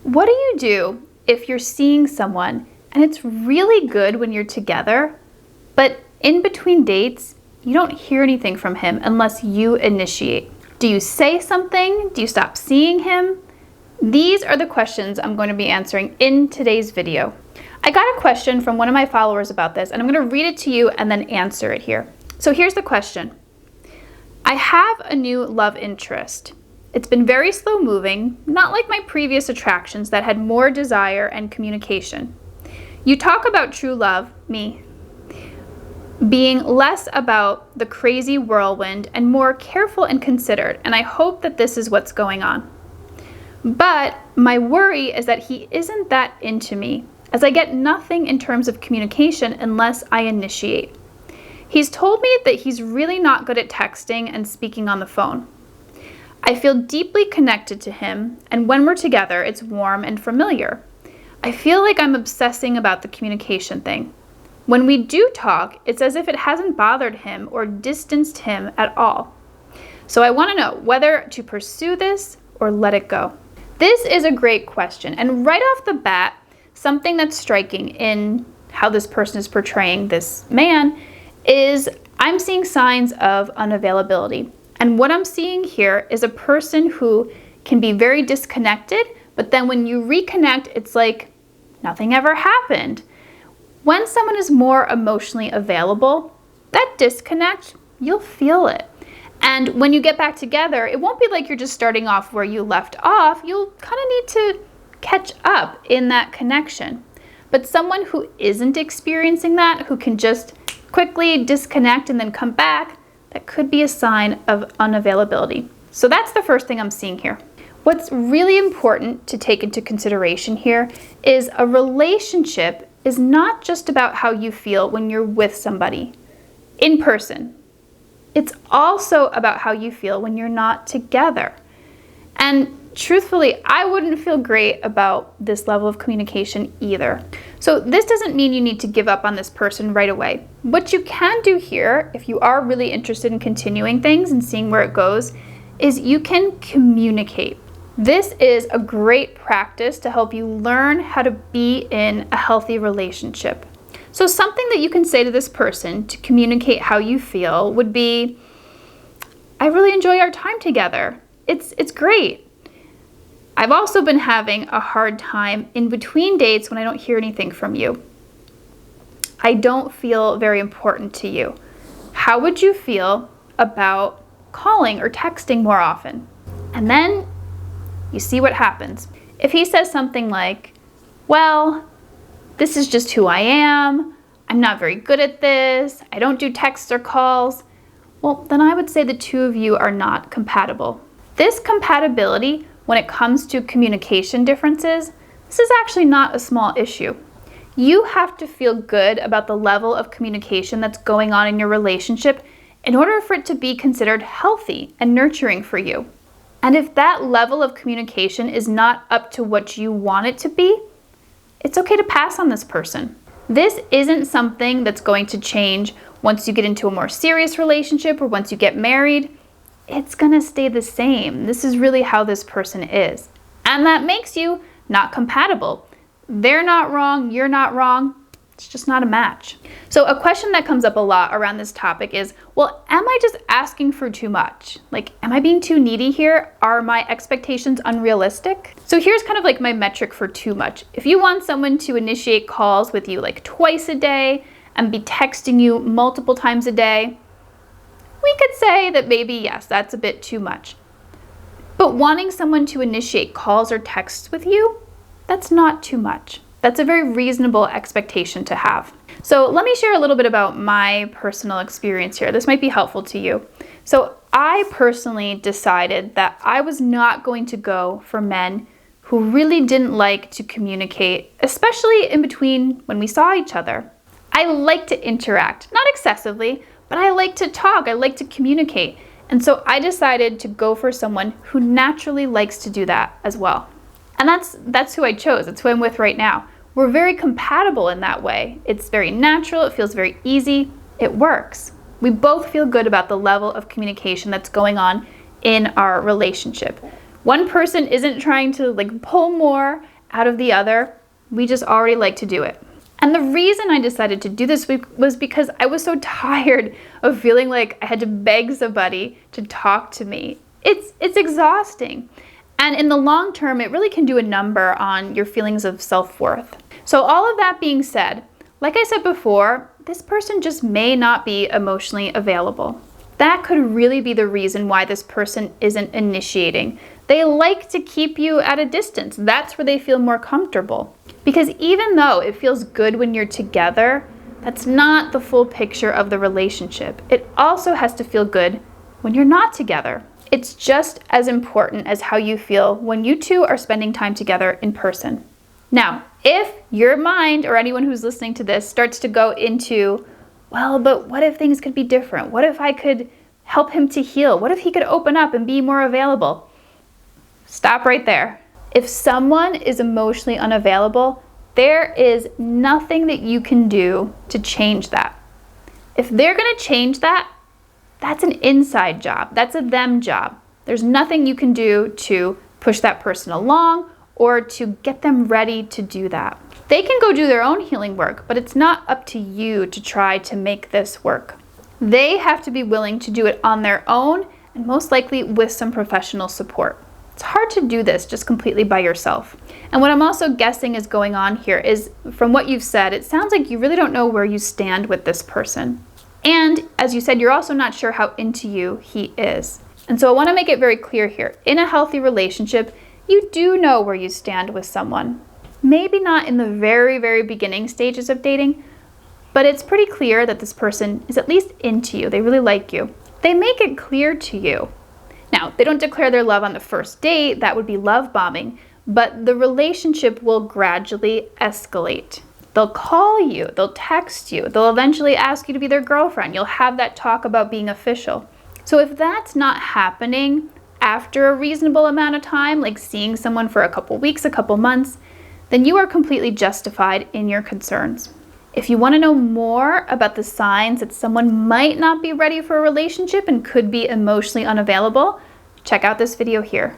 What do you do if you're seeing someone and it's really good when you're together, but in between dates, you don't hear anything from him unless you initiate? Do you say something? Do you stop seeing him? These are the questions I'm going to be answering in today's video. I got a question from one of my followers about this, and I'm going to read it to you and then answer it here. So here's the question. I have a new love interest. It's been very slow moving, not like my previous attractions that had more desire and communication. You talk about true love, me, being less about the crazy whirlwind and more careful and considered, and I hope that this is what's going on. But my worry is that he isn't that into me, as I get nothing in terms of communication unless I initiate. He's told me that he's really not good at texting and speaking on the phone. I feel deeply connected to him, and when we're together, it's warm and familiar. I feel like I'm obsessing about the communication thing. When we do talk, it's as if it hasn't bothered him or distanced him at all. So I want to know whether to pursue this or let it go. This is a great question, and right off the bat, something that's striking in how this person is portraying this man is I'm seeing signs of unavailability. And what I'm seeing here is a person who can be very disconnected, but then when you reconnect, it's like nothing ever happened. When someone is more emotionally available, that disconnect, you'll feel it. And when you get back together, it won't be like you're just starting off where you left off. You'll kind of need to catch up in that connection. But someone who isn't experiencing that, who can just quickly disconnect and then come back, that could be a sign of unavailability. So that's the first thing I'm seeing here. What's really important to take into consideration here is a relationship is not just about how you feel when you're with somebody in person. It's also about how you feel when you're not together. And truthfully, I wouldn't feel great about this level of communication either. So this doesn't mean you need to give up on this person right away. What you can do here, if you are really interested in continuing things and seeing where it goes, is you can communicate. This is a great practice to help you learn how to be in a healthy relationship. So something that you can say to this person to communicate how you feel would be, I really enjoy our time together. It's great. I've also been having a hard time in between dates when I don't hear anything from you. I don't feel very important to you. How would you feel about calling or texting more often? And then you see what happens. If he says something like, well, this is just who I am. I'm not very good at this. I don't do texts or calls. Well, then I would say the two of you are not compatible. This compatibility, when it comes to communication differences, this is actually not a small issue. You have to feel good about the level of communication that's going on in your relationship in order for it to be considered healthy and nurturing for you. And if that level of communication is not up to what you want it to be, it's okay to pass on this person. This isn't something that's going to change once you get into a more serious relationship or once you get married. It's gonna stay the same. This is really how this person is. And that makes you not compatible. They're not wrong, you're not wrong. It's just not a match. So a question that comes up a lot around this topic is, well, am I just asking for too much? Like, am I being too needy here? Are my expectations unrealistic? So here's kind of like my metric for too much. If you want someone to initiate calls with you like twice a day and be texting you multiple times a day, we could say that maybe, yes, that's a bit too much. But wanting someone to initiate calls or texts with you, that's not too much. That's a very reasonable expectation to have. So let me share a little bit about my personal experience here. This might be helpful to you. So I personally decided that I was not going to go for men who really didn't like to communicate, especially in between when we saw each other. I like to interact, not excessively, but I like to talk, I like to communicate. And so I decided to go for someone who naturally likes to do that as well. And that's who I chose. That's who I'm with right now. We're very compatible in that way. It's very natural, it feels very easy, it works. We both feel good about the level of communication that's going on in our relationship. One person isn't trying to pull more out of the other. We just already like to do it. And the reason I decided to do this was because I was so tired of feeling like I had to beg somebody to talk to me. It's exhausting. And in the long term, it really can do a number on your feelings of self-worth. So all of that being said, like I said before, this person just may not be emotionally available. That could really be the reason why this person isn't initiating. They like to keep you at a distance. That's where they feel more comfortable. Because even though it feels good when you're together, that's not the full picture of the relationship. It also has to feel good when you're not together. It's just as important as how you feel when you two are spending time together in person. Now, if your mind or anyone who's listening to this starts to go into, well, but what if things could be different? What if I could help him to heal? What if he could open up and be more available? Stop right there. If someone is emotionally unavailable, there is nothing that you can do to change that. If they're going to change that, that's an inside job. That's a them job. There's nothing you can do to push that person along or to get them ready to do that. They can go do their own healing work, but it's not up to you to try to make this work. They have to be willing to do it on their own and most likely with some professional support. It's hard to do this just completely by yourself. And what I'm also guessing is going on here is, from what you've said, it sounds like you really don't know where you stand with this person. And as you said, you're also not sure how into you he is. And so I want to make it very clear here. In a healthy relationship, you do know where you stand with someone. Maybe not in the very, very beginning stages of dating, but it's pretty clear that this person is at least into you. They really like you. They make it clear to you. Now, they don't declare their love on the first date. That would be love bombing. But the relationship will gradually escalate. They'll call you, they'll text you, they'll eventually ask you to be their girlfriend. You'll have that talk about being official. So if that's not happening after a reasonable amount of time, like seeing someone for a couple weeks, a couple months, then you are completely justified in your concerns. If you want to know more about the signs that someone might not be ready for a relationship and could be emotionally unavailable, check out this video here.